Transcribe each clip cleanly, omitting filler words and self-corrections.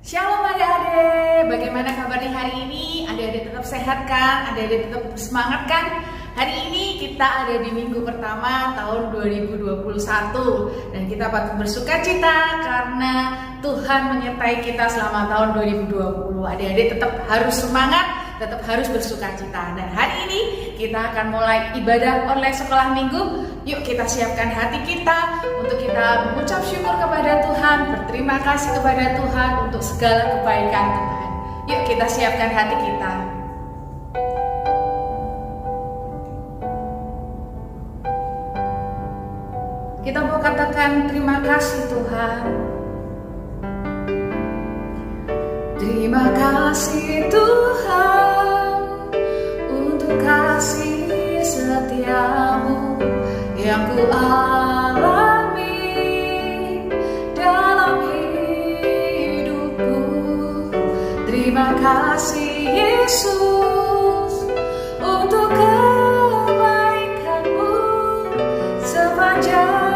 Shalom adik-adik, bagaimana kabarnya hari ini? Adik-adik tetap sehat kan? Adik-adik tetap bersemangat kan? Hari ini kita ada di minggu pertama tahun 2021 dan kita patut bersuka cita karena Tuhan menyertai kita selama tahun 2020. Adik-adik tetap harus semangat, tetap harus bersuka cita. Dan hari ini kita akan mulai ibadah online sekolah minggu. Yuk kita siapkan hati kita untuk kita mengucap syukur kepada Tuhan, berterima kasih kepada Tuhan untuk segala kebaikan Tuhan. Yuk kita siapkan hati kita. Kita mau katakan terima kasih Tuhan. Terima kasih Tuhan untuk kasih setiamu yang ku alami dalam hidupku. Terima kasih Yesus untuk kebaikanmu sepanjang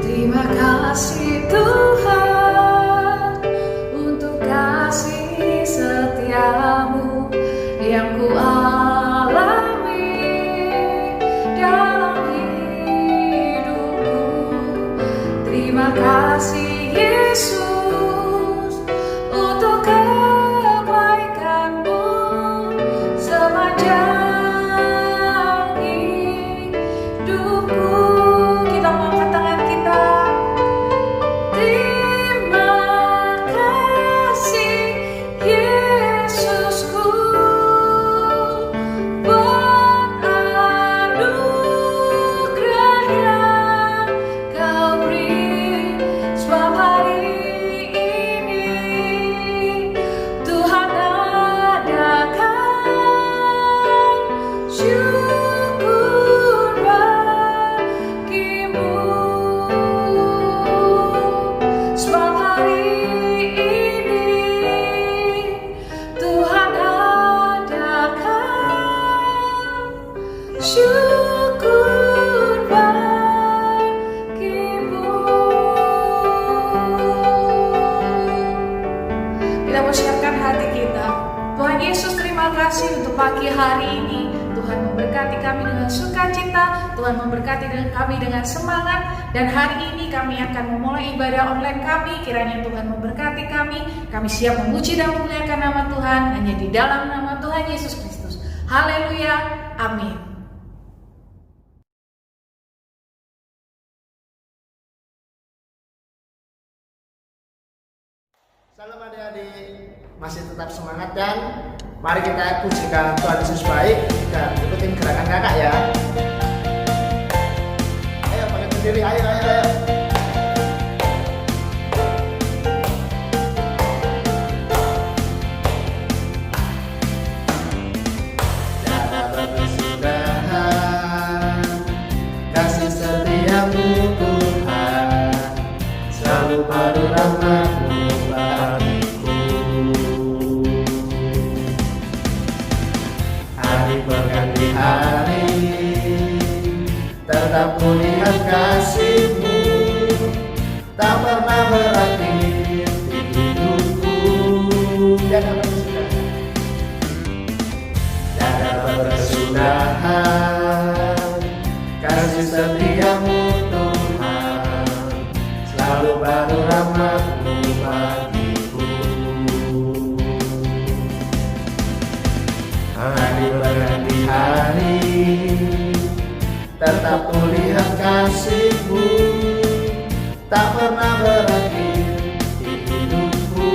terima kasih Tuhan untuk kasih setiamu yang ku alami dalam hidupku. Terima kasih Yesus untuk kebaikanmu sepanjang untuk pagi hari ini. Tuhan memberkati kami dengan sukacita, Tuhan memberkati kami dengan semangat, dan hari ini kami akan memulai ibadah online kami. Kiranya Tuhan memberkati kami siap memuji dan memuliakan nama Tuhan hanya di dalam nama Tuhan Yesus Kristus. Haleluya, amin. Salam adik-adik, masih tetap semangat dan mari kita pujikan Tuhan Yesus baik dan ikutin gerakan kakak ya. Ayo pakai berdiri, ayo. baru rahmat-Mu bagiku. Hari berganti hari, tetap kulihat kasih-Mu, tak pernah berakhir di hidupku. Tiada berkesudahan, kasih setia-Mu Tuhan, selalu baru rahmat-Mu bagiku. Hari berganti hari, tetap kulihat kasih-Mu, tak pernah berakhir di hidupku.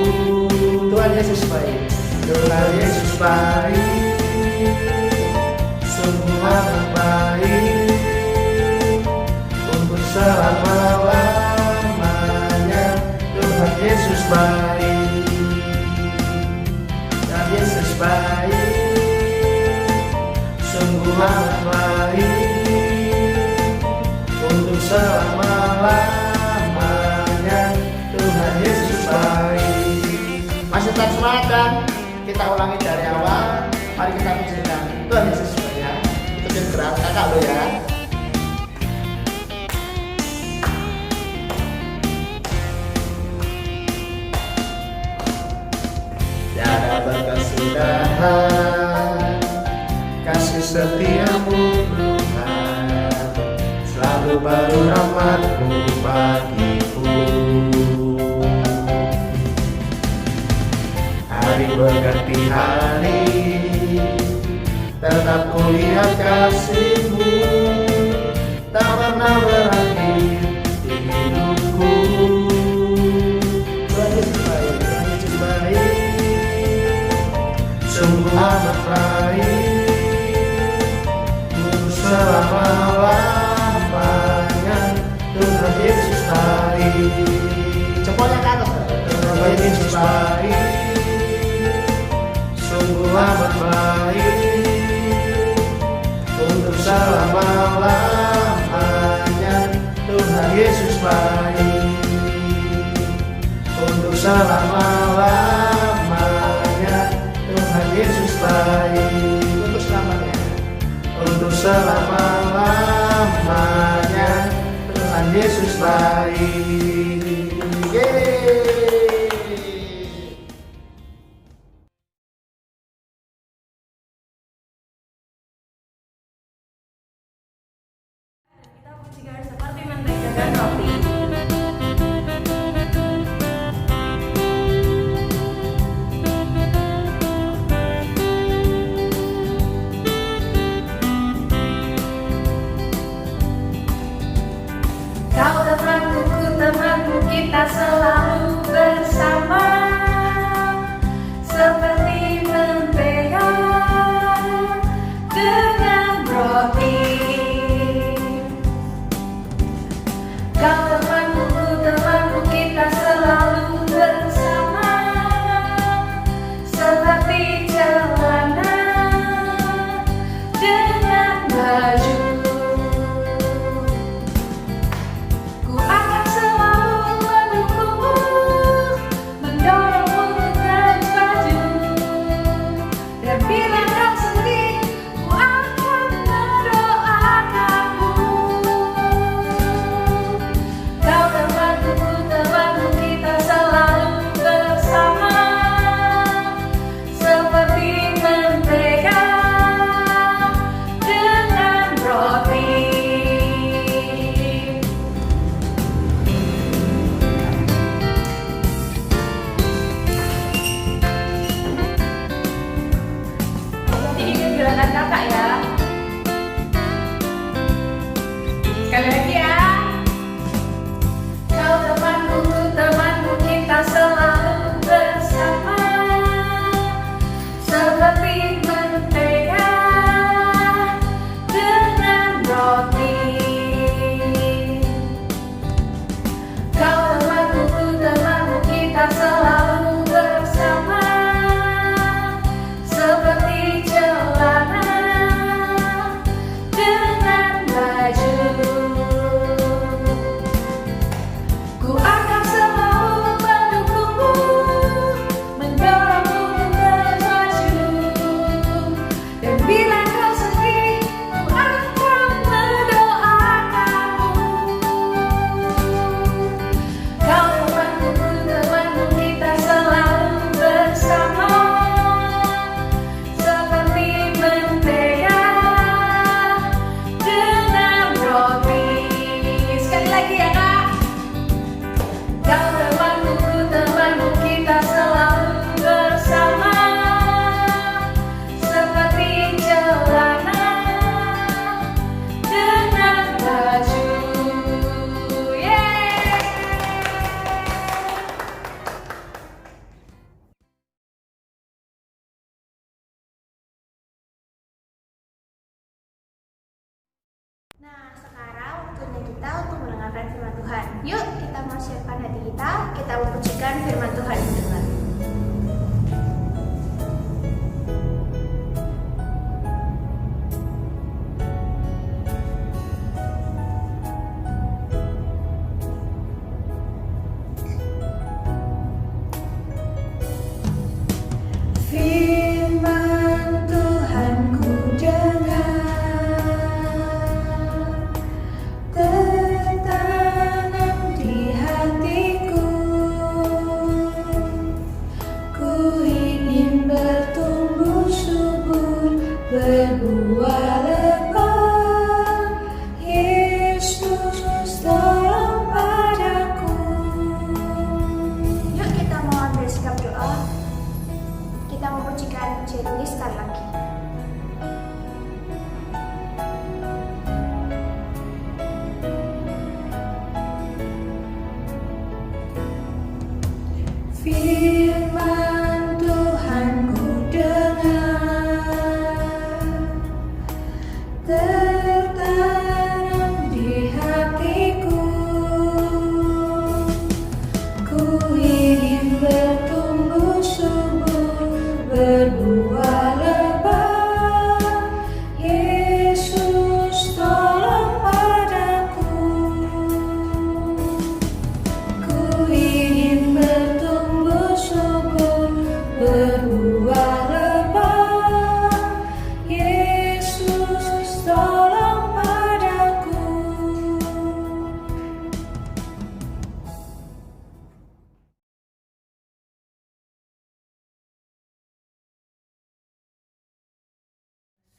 Tuhan Yesus baik, Tuhan Yesus baik, sungguh amat baik, untuk selama-lamanya. Tuhan Yesus baik, Tuhan Yesus baik, sungguh amat baik, untuk selama-lamanya. Tuhan Yesus baik. Masih tetap semangat kan? Kita ulangi dari awal. Mari kita pujikan Tuhan Yesus baik ya. Ikutin gerak kakak lo ya. Tiada berkesudahan, kasih setia-Mu Tuhan, selalu baru rahmat-Mu bagiku. Hari berganti hari, tetap kulihat kasih-Mu, tak pernah berakhir di hidupku. Tuhan Yesus baik, Tuhan Yesus baik, sungguh amat baik, untuk selama-lamanya. Tuhan Yesus baik. Cepatnya ke atas. Tuhan Yesus baik, sungguh amat baik, untuk selama-lamanya. Tuhan Yesus baik, untuk selama-lamanya. Tuhan Yesus baik, untuk selamanya, untuk selama-lamanya. Tuhan Yesus baik. Yeay. Kita pujikan seperti mentega dan roti. Kau temanku, ku temanku, kita selalu bersama, seperti mentega dengan roti. Kau temanku, ku temanku, kita selalu bersama, seperti celana dengan baju. Ku akan selalu mendukungmu biasa, kita mempujikan firman Tuhan dengan Firman Tuhan ku dengar, tertanam di hatiku. Ku ingin bertumbuh subur, berbuah lebat. Yesus tolong padaku. Yuk kita mau ambil sikap doa. Kita memujikan pujian ini sekali lagi. Firman Tuhan ku dengar, tertanam di hatiku. Ku ingin bertumbuh subur, berbuah lebat. Yesus tolong padaku. Ku ingin bertumbuh subur, berbuah lebat. Yesus tolong padaku.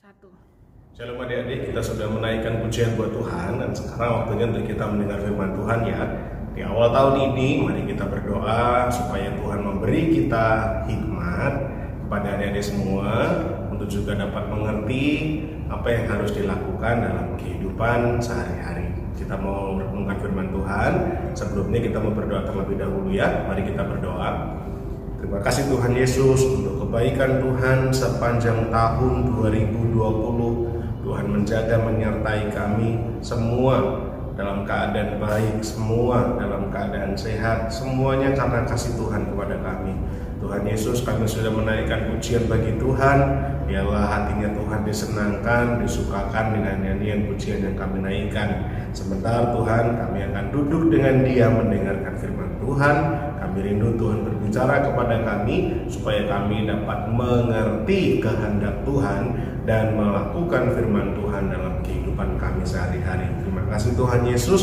Satu. Shalom adik-adik, kita sudah menaikkan pujian buat Tuhan dan sekarang waktunya untuk kita mendengar firman Tuhan ya. Di awal tahun ini mari kita berdoa supaya Tuhan memberi kita hikmat kepada adik-adik semua untuk juga dapat mengerti apa yang harus dilakukan dalam kehidupan sehari-hari. Kita mau merenungkan firman Tuhan. Sebelumnya kita mau berdoa terlebih dahulu ya. Mari kita berdoa. Terima kasih Tuhan Yesus untuk kebaikan Tuhan sepanjang tahun 2020. Tuhan menjaga menyertai kami semua dalam keadaan baik, semua dalam keadaan sehat, semuanya karena kasih Tuhan kepada kami. Tuhan Yesus, kami sudah menaikkan pujian bagi Tuhan. Biarlah hatinya Tuhan disenangkan, disukakan dengan nyanyian pujian yang kami naikkan. Sebentar Tuhan, kami akan duduk dengan Dia mendengarkan firman Tuhan. Kami rindu Tuhan berbicara kepada kami supaya kami dapat mengerti kehendak Tuhan dan melakukan firman Tuhan dalam kehidupan kami sehari-hari. Terima kasih Tuhan Yesus,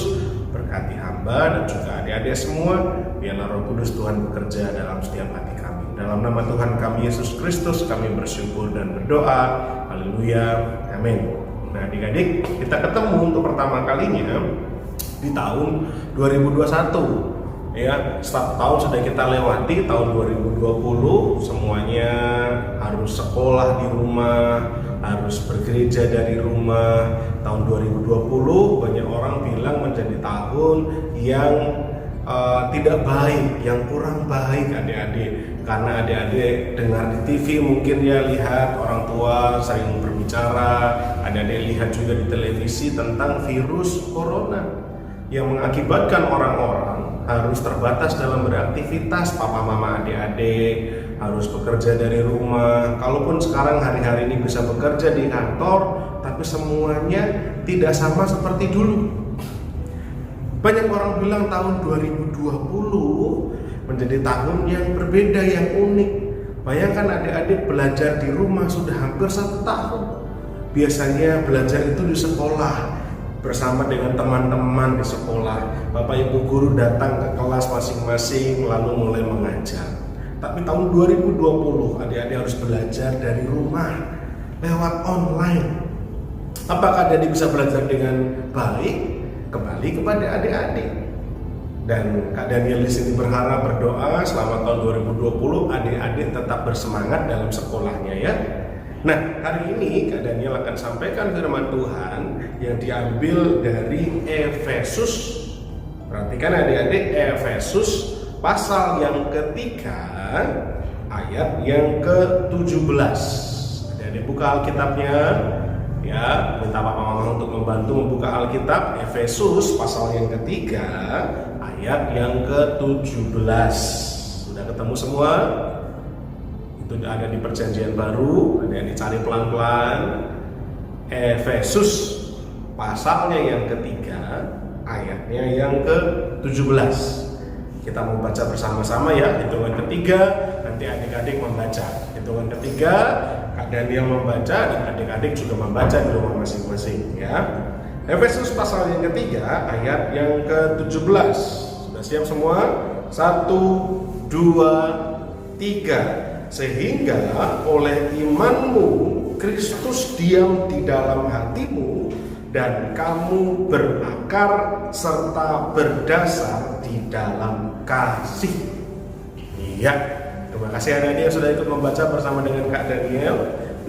berkati hamba dan juga adik-adik semua. Biarlah Roh Kudus Tuhan bekerja dalam setiap hati kami. Dalam nama Tuhan kami Yesus Kristus kami bersyukur dan berdoa. Haleluya, amin. Nah adik-adik, kita ketemu untuk pertama kalinya di tahun 2021. Ya, satu tahun sudah kita lewati, tahun 2020 semuanya harus sekolah di rumah, harus bergereja dari rumah. Tahun 2020 banyak orang bilang menjadi tahun yang tidak baik, yang kurang baik adik-adik. Karena adik-adik dengar di TV mungkin ya lihat orang tua sering berbicara, adik-adik lihat juga di televisi tentang virus corona yang mengakibatkan orang-orang harus terbatas dalam beraktivitas. Papa mama adik-adik harus bekerja dari rumah. Kalaupun sekarang hari-hari ini bisa bekerja di kantor, tapi semuanya tidak sama seperti dulu. Banyak orang bilang tahun 2020 menjadi tahun yang berbeda, yang unik. Bayangkan adik-adik belajar di rumah sudah hampir 1 tahun. Biasanya belajar itu di sekolah bersama dengan teman-teman di sekolah. Bapak ibu guru datang ke kelas masing-masing lalu mulai mengajar. Tapi tahun 2020 adik-adik harus belajar dari rumah lewat online. Apakah adik-adik bisa belajar dengan baik? Kembali kepada adik-adik. Dan Kak Daniel di sini berharap berdoa selama tahun 2020 adik-adik tetap bersemangat dalam sekolahnya ya. Nah, hari ini Kak Daniel akan sampaikan firman Tuhan yang diambil dari Efesus. Perhatikan adik-adik, Efesus pasal yang ketiga ayat yang ke-17. Adik-adik buka Alkitabnya. Ya, Ya, minta Papa Mama untuk membantu membuka Alkitab Efesus pasal yang ketiga ayat yang ke-17. Sudah ketemu semua? Itu ada di Perjanjian Baru, ada yang dicari pelan-pelan. Efesus pasalnya yang ketiga ayatnya yang ke-17. Kita mau baca bersama-sama ya, hitungan ketiga, nanti adik-adik membaca. Hitungan ketiga, Kak Daniel membaca dan adik-adik juga membaca di rumah masing-masing ya. Efesus pasal yang ketiga ayat yang ke-17. Sudah siap semua? 1, 2, 3. Sehingga oleh imanmu Kristus diam di dalam hatimu dan kamu berakar serta berdasar di dalam kasih. Iya, terima kasih adik-adik yang sudah ikut membaca bersama dengan Kak Daniel.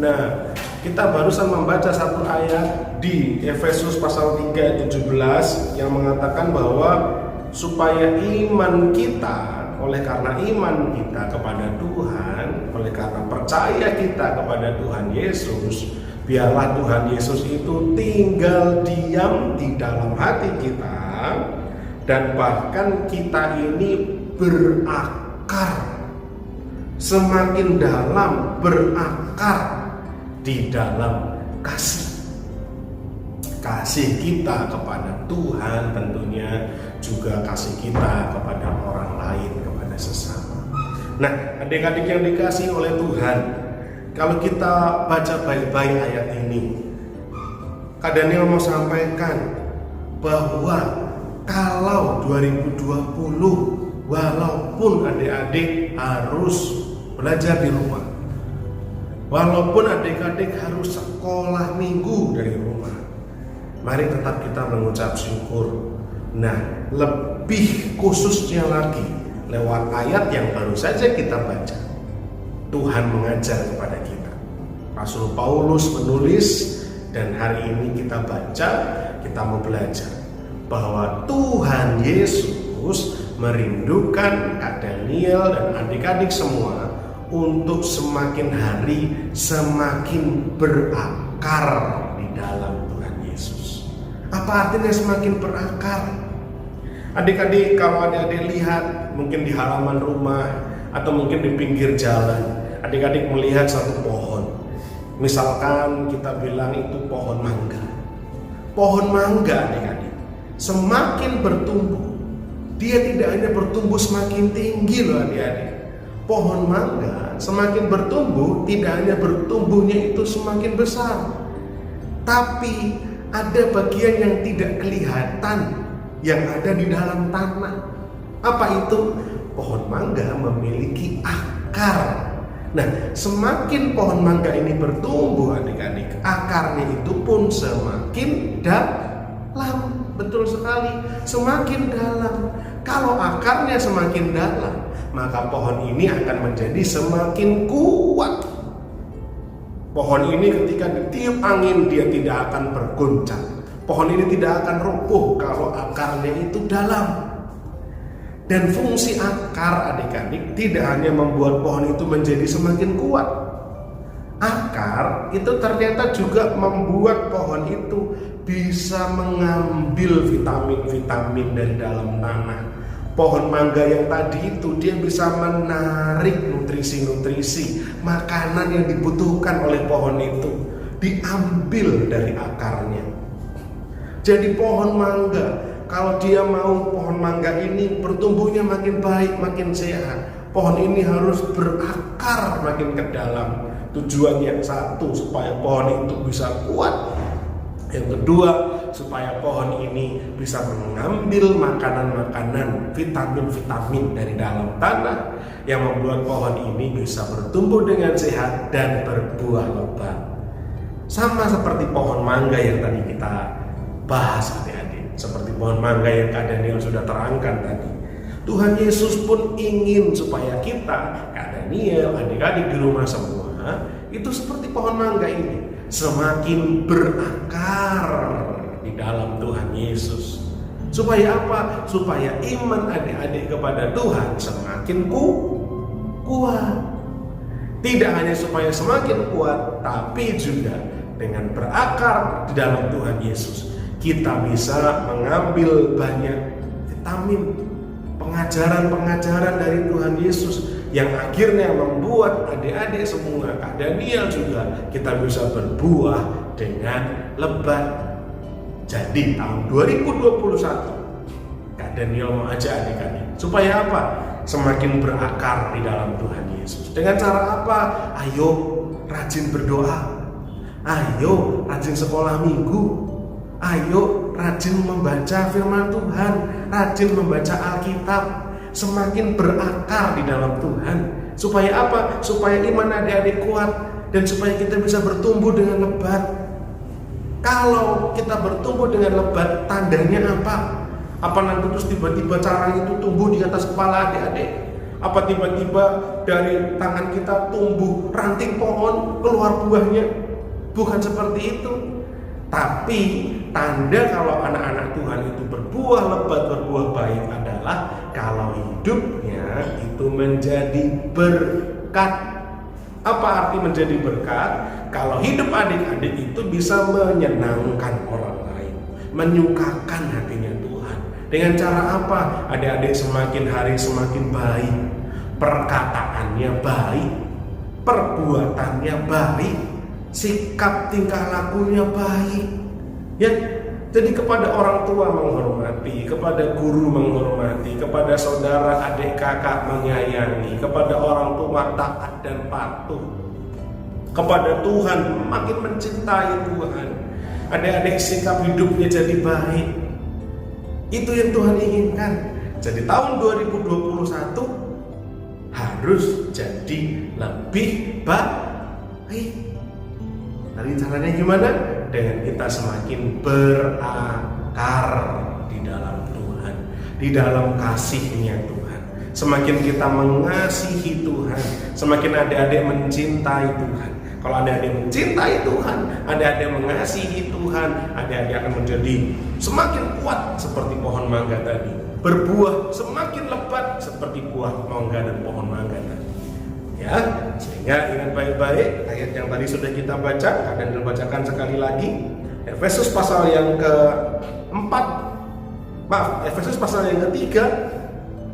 Nah, kita barusan membaca satu ayat di Efesus pasal 3 ayat 17 yang mengatakan bahwa supaya iman kita, oleh karena iman kita kepada Tuhan, oleh karena percaya kita kepada Tuhan Yesus, biarlah Tuhan Yesus itu tinggal diam di dalam hati kita, dan bahkan kita ini berakar, semakin dalam berakar di dalam kasih. Kasih kita kepada Tuhan tentunya juga kasih kita kepada orang lain, kepada sesama. Nah, adik-adik yang dikasihi oleh Tuhan, kalau kita baca baik-baik ayat ini, Kak Daniel mau sampaikan bahwa kalau 2020 walaupun adik-adik harus belajar di rumah, walaupun adik-adik harus sekolah minggu dari rumah, mari tetap kita mengucap syukur. Nah, lebih khususnya lagi lewat ayat yang baru saja kita baca, Tuhan mengajar kepada kita. Rasul Paulus menulis, dan hari ini kita baca, kita mau belajar bahwa Tuhan Yesus merindukan Kak Daniel dan adik-adik semua untuk semakin hari semakin berakar di dalam Tuhan Yesus. Apa artinya semakin berakar? Adik-adik, kalau adik-adik lihat mungkin di halaman rumah atau mungkin di pinggir jalan, adik-adik melihat satu pohon. Misalkan kita bilang itu pohon mangga. Pohon mangga, adik-adik, semakin bertumbuh, dia tidak hanya bertumbuh semakin tinggi loh adik-adik. Pohon mangga semakin bertumbuh, tidak hanya bertumbuhnya itu semakin besar, tapi ada bagian yang tidak kelihatan yang ada di dalam tanah. Apa itu? Pohon mangga memiliki akar. Nah, semakin pohon mangga ini bertumbuh adik-adik, akarnya itu pun semakin dalam. Betul sekali, semakin dalam. Kalau akarnya semakin dalam, maka pohon ini akan menjadi semakin kuat. Pohon ini ketika ditiup angin, dia tidak akan bergoncang. Pohon ini tidak akan roboh kalau akarnya itu dalam. Dan fungsi akar adik-adik tidak hanya membuat pohon itu menjadi semakin kuat. Akar itu ternyata juga membuat pohon itu bisa mengambil vitamin-vitamin dari dalam tanah. Pohon mangga yang tadi itu dia bisa menarik nutrisi-nutrisi, makanan yang dibutuhkan oleh pohon itu diambil dari akarnya. Jadi pohon mangga, kalau dia mau pohon mangga ini bertumbuhnya makin baik, makin sehat, pohon ini harus berakar makin ke dalam. Tujuannya satu, supaya pohon itu bisa kuat. Yang kedua, supaya pohon ini bisa mengambil makanan-makanan, vitamin-vitamin dari dalam tanah yang membuat pohon ini bisa bertumbuh dengan sehat dan berbuah lebat. Sama seperti pohon mangga yang tadi kita bahas adik-adik, seperti pohon mangga yang Kak Daniel sudah terangkan tadi. Tuhan Yesus pun ingin supaya kita, Kak Daniel, adik-adik di rumah semua, itu seperti pohon mangga ini, semakin berakar di dalam Tuhan Yesus. Supaya apa? Supaya iman adik-adik kepada Tuhan semakin kuat. Tidak hanya supaya semakin kuat, tapi juga dengan berakar di dalam Tuhan Yesus, kita bisa mengambil banyak vitamin, pengajaran-pengajaran dari Tuhan Yesus yang akhirnya membuat adik-adik semua, Kak Daniel juga, kita bisa berbuah dengan lebat. Jadi tahun 2021 Kak Daniel mau ajak adik-adik supaya apa? Semakin berakar di dalam Tuhan Yesus. Dengan cara apa? Ayo rajin berdoa, ayo rajin sekolah minggu, ayo rajin membaca firman Tuhan, rajin membaca Alkitab, semakin berakar di dalam Tuhan. Supaya apa? Supaya iman adik-adik kuat dan supaya kita bisa bertumbuh dengan lebat. Kalau kita bertumbuh dengan lebat, tandanya apa? Apa nanti terus tiba-tiba carang itu tumbuh di atas kepala adik-adik? Apa tiba-tiba dari tangan kita tumbuh ranting pohon keluar buahnya? Bukan seperti itu. Tapi tanda kalau anak-anak Tuhan itu berbuah lebat, berbuah baik adalah kalau hidupnya itu menjadi berkat. Apa arti menjadi berkat? Kalau hidup adik-adik itu bisa menyenangkan orang lain, menyukakan hatinya Tuhan. Dengan cara apa? Adik-adik semakin hari semakin baik, perkataannya baik, perbuatannya baik, sikap tingkah lakunya baik. Ya, jadi kepada orang tua menghormati, kepada guru menghormati, kepada saudara, adik, kakak menyayangi, kepada orang tua taat dan patuh, kepada Tuhan makin mencintai Tuhan. Adik-adik sikap hidupnya jadi baik. Itu yang Tuhan inginkan. Jadi tahun 2021 harus jadi lebih baik. Tadi caranya gimana? Dengan kita semakin berakar di dalam Tuhan, di dalam kasih-Nya Tuhan. Semakin kita mengasihi Tuhan, semakin adik-adik mencintai Tuhan. Kalau adik-adik mencintai Tuhan, adik-adik mengasihi Tuhan, adik-adik akan menjadi semakin kuat seperti pohon mangga tadi, berbuah semakin lebat seperti buah mangga dan pohon mangga tadi. Ya, sehingga ingat baik-baik ayat yang tadi sudah kita baca, akan dibacakan sekali lagi. Efesus pasal yang ke-4, Efesus pasal yang ke-3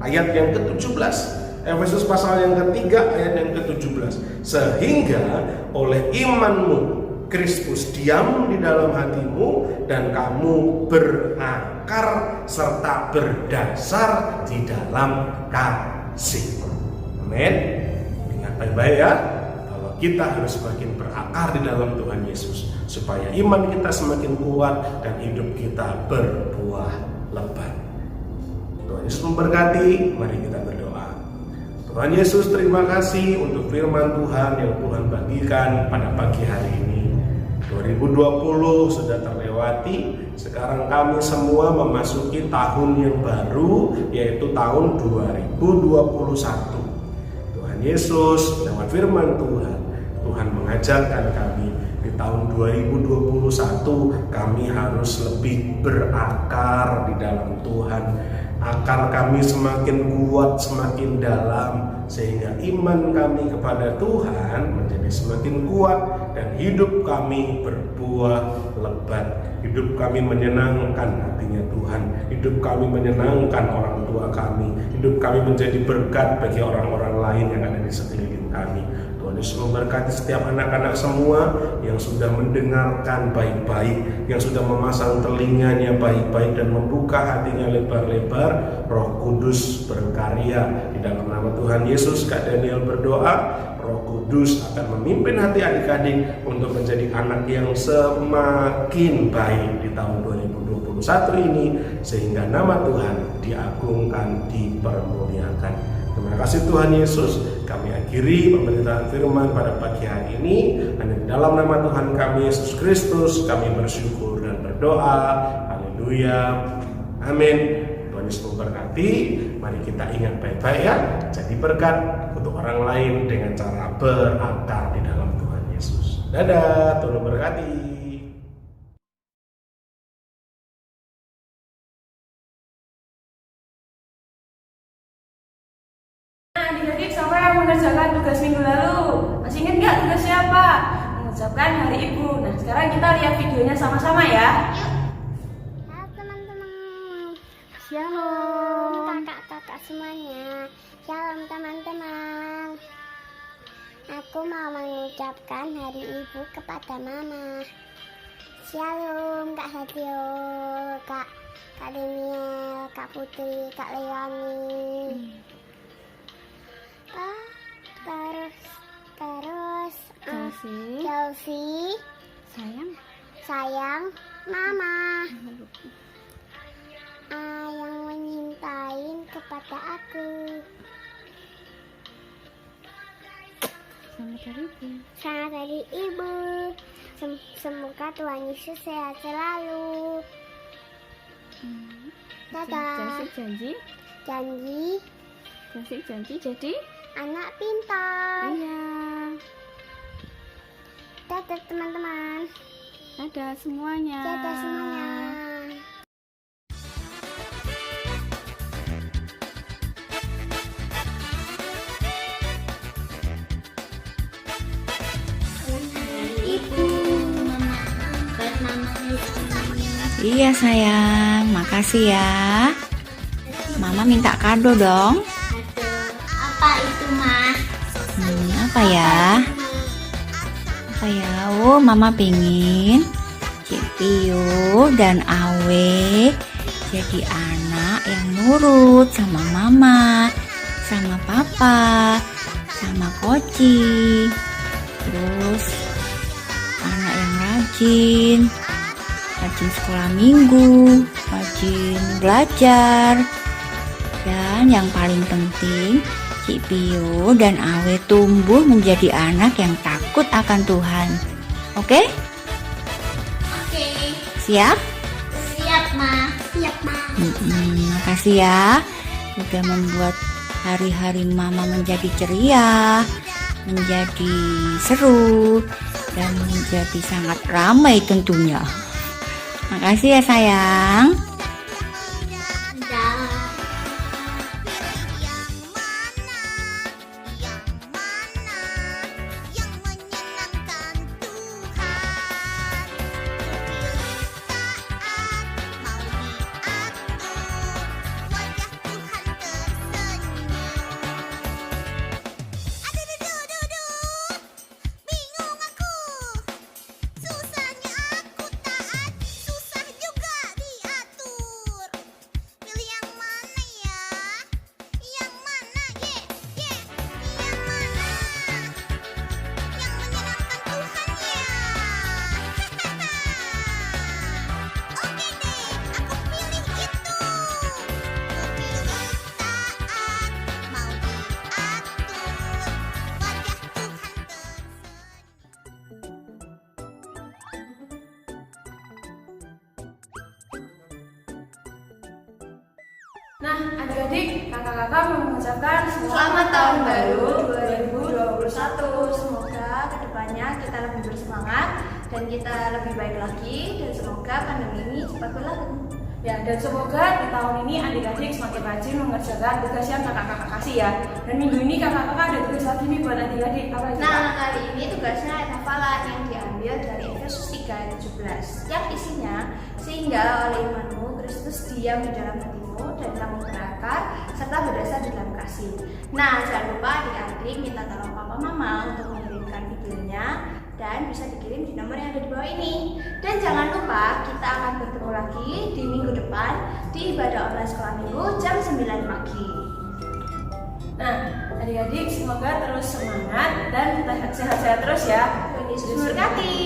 ayat yang ke-17. Efesus pasal yang ke-3 ayat yang ke-17. Sehingga oleh imanmu Kristus diam di dalam hatimu dan kamu berakar serta berdasar di dalam kasih. Amin. Baik-baik ya, kalau kita harus semakin berakar di dalam Tuhan Yesus supaya iman kita semakin kuat dan hidup kita berbuah lebat. Tuhan Yesus memberkati, mari kita berdoa. Tuhan Yesus, terima kasih untuk firman Tuhan yang Tuhan bagikan pada pagi hari ini. 2020 sudah terlewati, sekarang kami semua memasuki tahun yang baru, yaitu tahun 2021. Yesus lewat firman Tuhan mengajarkan kami di tahun 2021 kami harus lebih berakar di dalam Tuhan. Akar kami semakin kuat, semakin dalam, sehingga iman kami kepada Tuhan menjadi semakin kuat dan hidup kami berbuah lebat. Hidup kami menyenangkan hatinya Tuhan. Hidup kami menyenangkan orang tua kami. Hidup kami menjadi berkat bagi orang-orang lain yang ada di sekeliling kami. Tuhan Yesus memberkati setiap anak-anak semua yang sudah mendengarkan baik-baik, yang sudah memasang telinganya baik-baik dan membuka hatinya lebar-lebar. Roh Kudus berkarya di dalam nama Tuhan Yesus. Kak Daniel berdoa, Roh Kudus akan memimpin hati adik-adik untuk menjadi anak yang semakin baik di tahun 2021 ini, sehingga nama Tuhan diagungkan, dipermuliakan. Terima kasih Tuhan Yesus. Kami akhiri pemberitaan firman pada pagi hari ini, dan di dalam nama Tuhan kami Yesus Kristus kami bersyukur dan berdoa. Haleluya, amin. Tuhan Yesus memberkati. Mari kita ingat baik-baik ya, jadi berkat untuk orang lain dengan cara berakar di dalam Tuhan Yesus. Dadah, Tuhan memberkati. Adik-adik, siapa yang mengerjakan tugas minggu lalu? Masih ingat nggak tugasnya apa? mengucapkan Hari Ibu. Nah, sekarang kita lihat videonya sama-sama ya. Halo teman-teman. Shalom kakak-kakak semuanya. Shalom teman-teman. Aku mau mengucapkan Hari Ibu kepada Mama. Shalom Kak Sadio, Kak Daniel, Kak Putri, Kak Leoni. Terus Chelsea, sayang Mama. Yang menyintain kepada aku. Selamat Hari Ibu. Semoga Tuhan Yesus sehat selalu. Dadah. Janji jadi anak pintar. iya. Dadah teman-teman. Dadah semuanya. Dadah semuanya. Iya sayang, makasih ya. Mama minta kado dong. Apa itu, Ma? Apa ya? Apa ya? Oh, Mama pingin Cik Pio dan Awe jadi anak yang nurut sama Mama, sama Papa, sama Koci. Terus anak yang rajin sekolah minggu, rajin belajar, dan yang paling penting Cik Pio dan Awe tumbuh menjadi anak yang takut akan Tuhan. Oke? Oke. Siap? Siap, Ma. Siap, Ma. Makasih ya udah membuat hari-hari Mama menjadi ceria, menjadi seru, dan menjadi sangat ramai tentunya. Makasih ya sayang. Nah, adik-adik, kakak-kakak mau mengucapkan Selamat Tahun Baru 2021. Semoga kedepannya kita lebih bersemangat dan kita lebih baik lagi, dan semoga pandemi ini cepat berlalu. Ya, dan semoga di tahun ini adik-adik semakin rajin mengerjakan tugas yang kakak-kakak kasih ya. Dan minggu ini kakak-kakak ada tugas lagi nih buat adik-adik. Apa itu? Nah, kali ini tugasnya hafalan yang diambil dari Efesus 3:17 yang isinya, sehingga oleh imanmu Kristus diam di dalam hatimu dan kamu berakar serta berdasar di dalam kasih. Nah, jangan lupa adik-adik minta tolong papa mama untuk mengirimkan videonya dan bisa dikirim di nomor yang ada di bawah ini. Dan jangan lupa kita akan bertemu lagi di minggu depan di ibadah online sekolah minggu jam 9 pagi. Nah, adik-adik semoga terus semangat dan sehat-sehat terus ya. Tuhan Yesus memberkati.